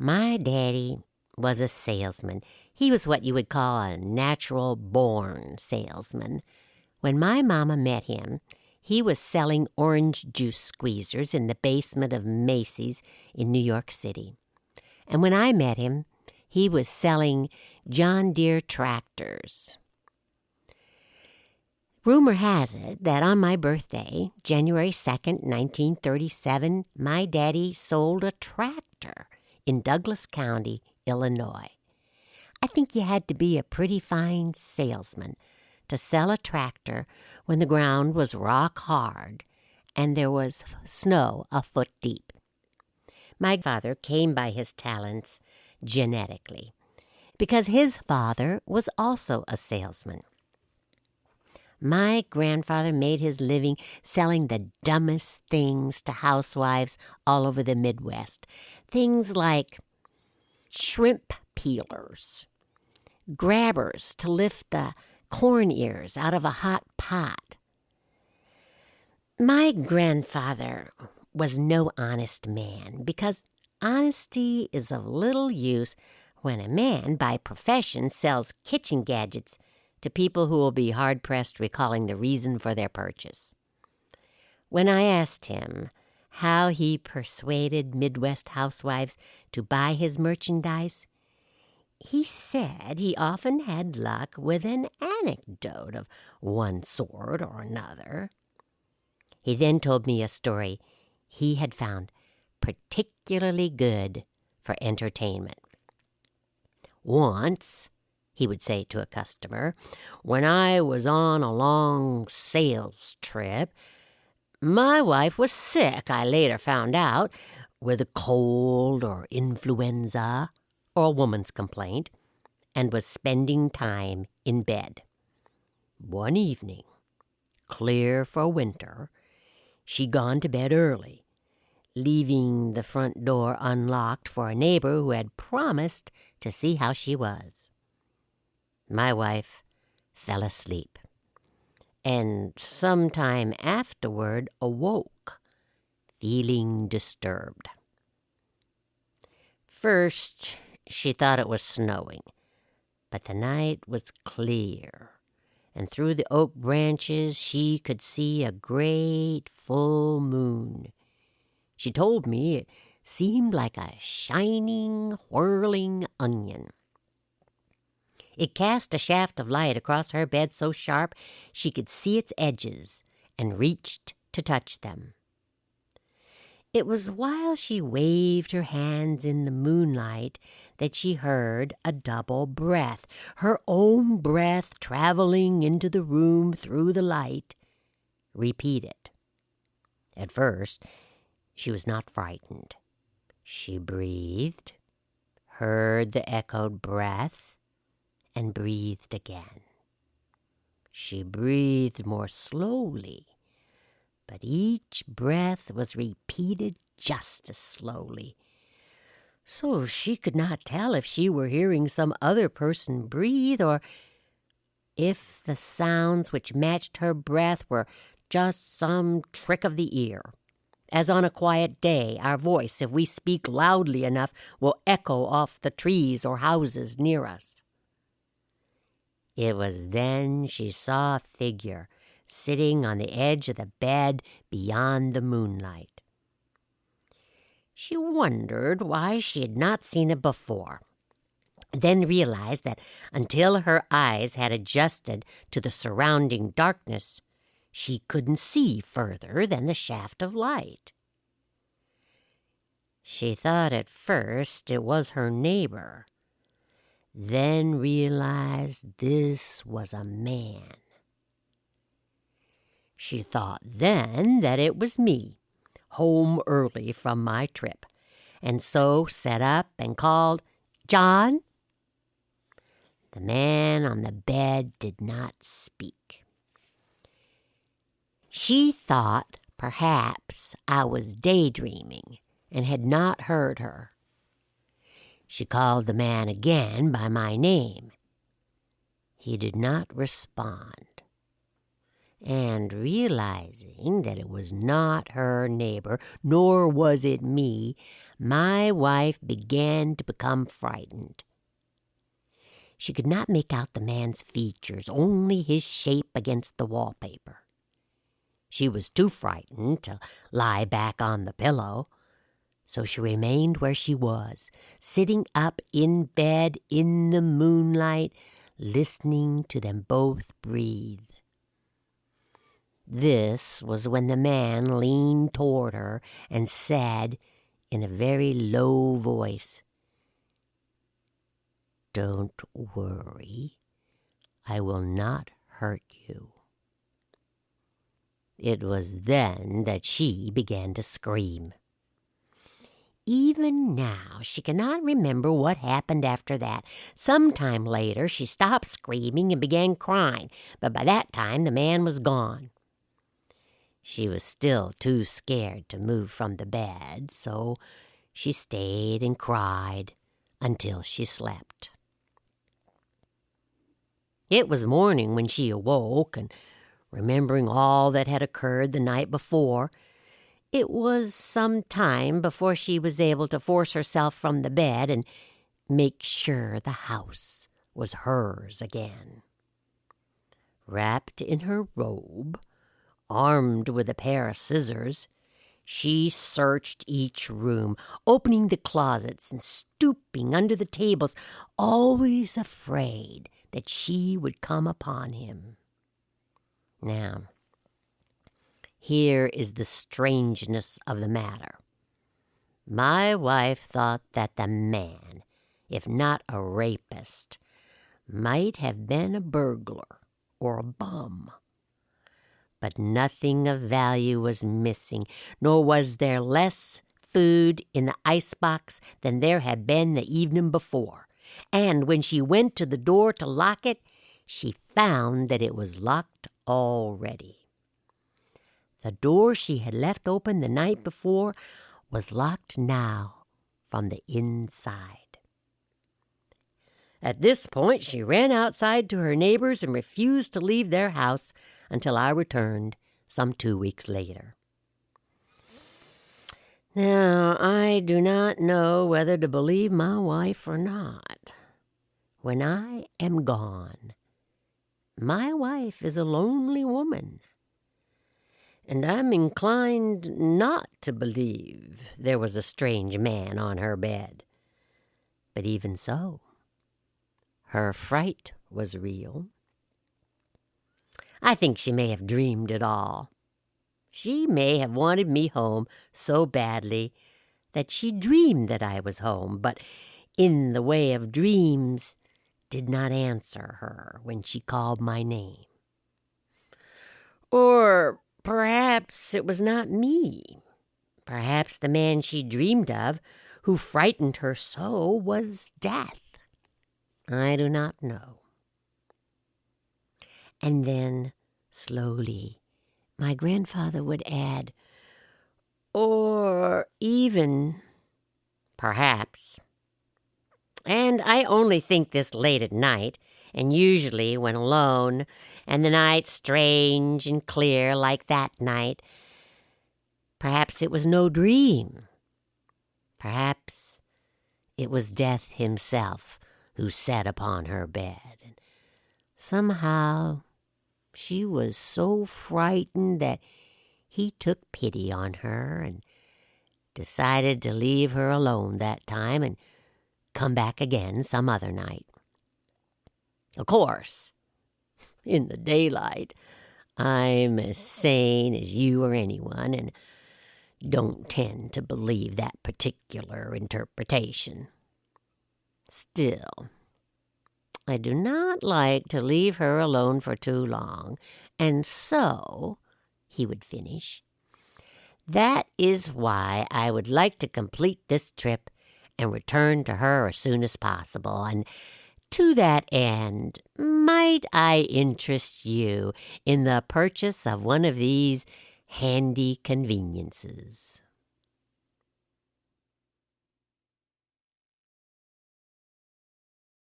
My daddy was a salesman. He was what you would call a natural-born salesman. When my mama met him, he was selling orange juice squeezers in the basement of Macy's in New York City. And when I met him, he was selling John Deere tractors. Rumor has it that on my birthday, January 2nd, 1937, my daddy sold a tractor in Douglas County, Illinois. I think you had to be a pretty fine salesman to sell a tractor when the ground was rock hard and there was snow a foot deep. My father came by his talents genetically because his father was also a salesman. My grandfather made his living selling the dumbest things to housewives all over the Midwest. Things like shrimp peelers, grabbers to lift the corn ears out of a hot pot. My grandfather was no honest man because honesty is of little use when a man by profession sells kitchen gadgets to people who will be hard-pressed recalling the reason for their purchase. When I asked him how he persuaded Midwest housewives to buy his merchandise, he said he often had luck with an anecdote of one sort or another. He then told me a story he had found particularly good for entertainment. Once, he would say to a customer, when I was on a long sales trip, my wife was sick, I later found out, with a cold or influenza or a woman's complaint, and was spending time in bed. One evening, clear for winter, she'd gone to bed early, leaving the front door unlocked for a neighbor who had promised to see how she was. My wife fell asleep, and sometime afterward awoke, feeling disturbed. First, she thought it was snowing, but the night was clear, and through the oak branches she could see a great full moon. She told me it seemed like a shining, whirling onion. It cast a shaft of light across her bed so sharp she could see its edges and reached to touch them. It was while she waved her hands in the moonlight that she heard a double breath, her own breath traveling into the room through the light, repeated. At first, she was not frightened. She breathed, heard the echoed breath, and breathed again. She breathed more slowly, but each breath was repeated just as slowly, so she could not tell if she were hearing some other person breathe or if the sounds which matched her breath were just some trick of the ear. As on a quiet day, our voice, if we speak loudly enough, will echo off the trees or houses near us. It was then she saw a figure sitting on the edge of the bed beyond the moonlight. She wondered why she had not seen it before, then realized that until her eyes had adjusted to the surrounding darkness, she couldn't see further than the shaft of light. She thought at first it was her neighbor, then realized this was a man. She thought then that it was me, home early from my trip, and so sat up and called, "John?" The man on the bed did not speak. She thought perhaps I was daydreaming and had not heard her. She called the man again by my name. He did not respond. And realizing that it was not her neighbor, nor was it me, my wife began to become frightened. She could not make out the man's features, only his shape against the wallpaper. She was too frightened to lie back on the pillow, so she remained where she was, sitting up in bed in the moonlight, listening to them both breathe. This was when the man leaned toward her and said in a very low voice, "Don't worry, I will not hurt you." It was then that she began to scream. Even now, she cannot remember what happened after that. Sometime later, she stopped screaming and began crying, but by that time, the man was gone. She was still too scared to move from the bed, so she stayed and cried until she slept. It was morning when she awoke, and remembering all that had occurred the night before, it was some time before she was able to force herself from the bed and make sure the house was hers again. Wrapped in her robe, armed with a pair of scissors, she searched each room, opening the closets and stooping under the tables, always afraid that she would come upon him. Now, here is the strangeness of the matter. My wife thought that the man, if not a rapist, might have been a burglar or a bum. But nothing of value was missing, nor was there less food in the icebox than there had been the evening before. And when she went to the door to lock it, she found that it was locked already. The door she had left open the night before was locked now from the inside. At this point, she ran outside to her neighbors and refused to leave their house until I returned some 2 weeks later. Now, I do not know whether to believe my wife or not. When I am gone, my wife is a lonely woman, and I'm inclined not to believe there was a strange man on her bed. But even so, her fright was real. I think she may have dreamed it all. She may have wanted me home so badly that she dreamed that I was home, but in the way of dreams did not answer her when she called my name. Or perhaps it was not me. Perhaps the man she dreamed of, who frightened her so, was death. I do not know. And then, slowly, my grandfather would add, or even, perhaps. And I only think this late at night, and usually when alone, and the night strange and clear like that night. Perhaps it was no dream. Perhaps it was Death himself who sat upon her bed. And somehow she was so frightened that he took pity on her and decided to leave her alone that time and come back again some other night. Of course, in the daylight, I'm as sane as you or anyone, and don't tend to believe that particular interpretation. Still, I do not like to leave her alone for too long, and so, he would finish, that is why I would like to complete this trip and return to her as soon as possible, and to that end, might I interest you in the purchase of one of these handy conveniences?